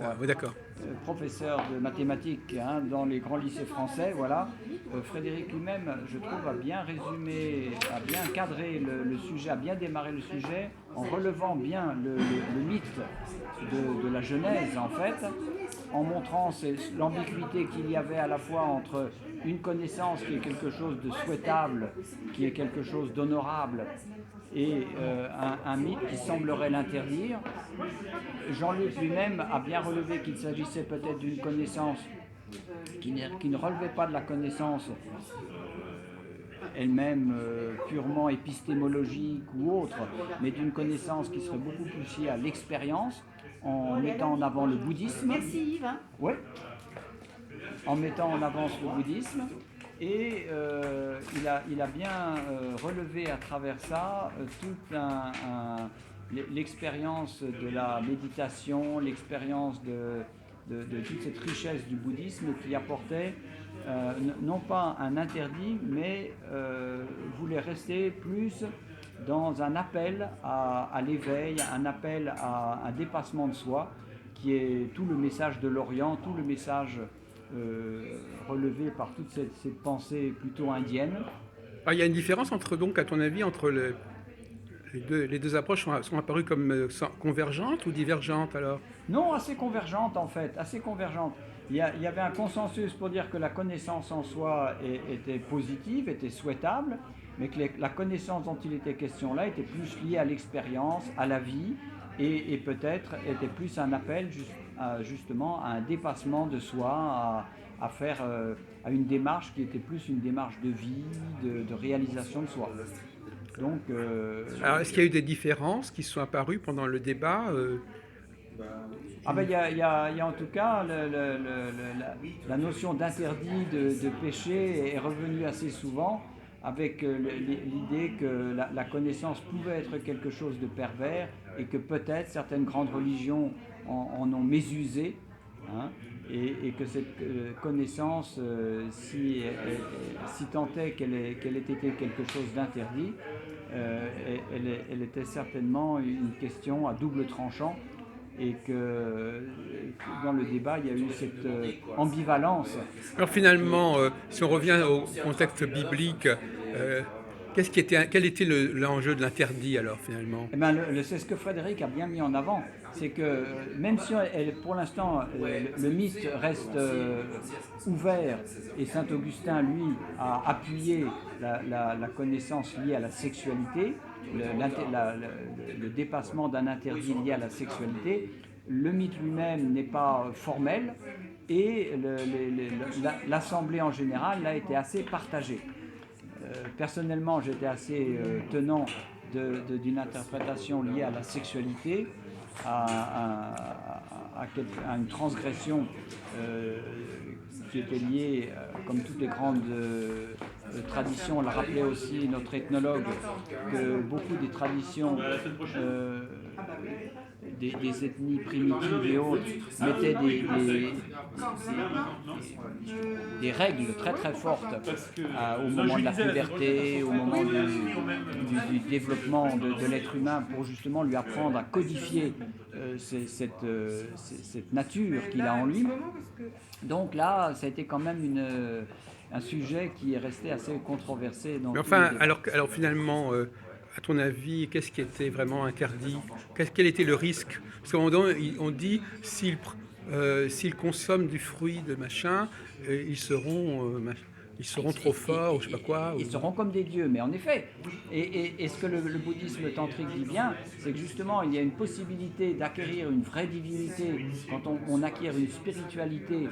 ça. Oui, d'accord. Professeur de mathématiques hein, dans les grands lycées français, voilà. Frédéric lui-même, je trouve, a bien résumé, a bien cadré le sujet, a bien démarré le sujet en relevant bien le mythe de la Genèse, en fait, en montrant l'ambiguïté qu'il y avait à la fois entre une connaissance qui est quelque chose de souhaitable, qui est quelque chose d'honorable, et un mythe qui semblerait l'interdire. Jean-Luc lui-même a bien relevé qu'il s'agissait peut-être d'une connaissance qui ne relevait pas de la connaissance elle-même purement épistémologique ou autre, mais d'une connaissance qui serait beaucoup plus liée à l'expérience, en mettant en avant le bouddhisme. Merci Yves. Ouais. En mettant en avant le bouddhisme. Et il a bien relevé à travers ça toute l'expérience de la méditation, l'expérience de toute cette richesse du bouddhisme qui apportait non pas un interdit, mais voulait rester plus dans un appel à l'éveil, un appel à un dépassement de soi, qui est tout le message de l'Orient, tout le message relevé par toute cette pensée plutôt indienne. Alors, il y a une différence entre, donc, à ton avis, entre les deux approches sont apparues comme convergentes ou divergentes alors? Non, assez convergentes en fait, assez convergentes. Il y avait un consensus pour dire que la connaissance en soi était positive, était souhaitable, mais que la connaissance dont il était question là était plus liée à l'expérience, à la vie, et peut-être était plus un appel justement à un dépassement de soi, à faire à une démarche qui était plus une démarche de vie, de réalisation de soi. Donc, Alors, est-ce qu'il y a eu des différences qui sont apparues pendant le débat ah ben, il y a en tout cas la notion d'interdit, de péché est revenue assez souvent avec l'idée que la connaissance pouvait être quelque chose de pervers et que peut-être certaines grandes religions en ont mésusé, hein, et que cette connaissance, si tant est qu'elle ait été quelque chose d'interdit, elle était certainement une question à double tranchant, et que dans le débat, il y a eu cette ambivalence. Alors finalement, si on revient au contexte biblique, quel était l'enjeu de l'interdit alors finalement? Eh ben, c'est ce que Frédéric a bien mis en avant, c'est que même si pour l'instant le mythe reste ouvert, et Saint Augustin, lui, a appuyé la connaissance liée à la sexualité, le dépassement d'un interdit lié à la sexualité, le mythe lui-même n'est pas formel, et l'Assemblée en général a été assez partagée. Personnellement, j'étais assez tenant d'une interprétation liée à la sexualité, à une transgression qui était liée, comme toutes les grandes traditions, on l'a rappelé aussi notre ethnologue, que beaucoup des traditions des ethnies primitives et autres mettaient des règles très très fortes au moment de la puberté, au moment du développement de l'être humain, pour justement lui apprendre à codifier cette nature qu'il a en lui. Donc là, ça a été quand même un sujet qui est resté assez controversé. Mais enfin, alors finalement, à ton avis, qu'est-ce qui était vraiment interdit? Quel était le risque? Parce qu'à un moment donné, on dit s'ils consomment du fruit de machin, ils seront trop forts, ou je sais pas quoi. Ils seront comme des dieux, mais en effet. Et ce que le bouddhisme tantrique dit bien, c'est que justement, il y a une possibilité d'acquérir une vraie divinité quand on acquiert une spiritualité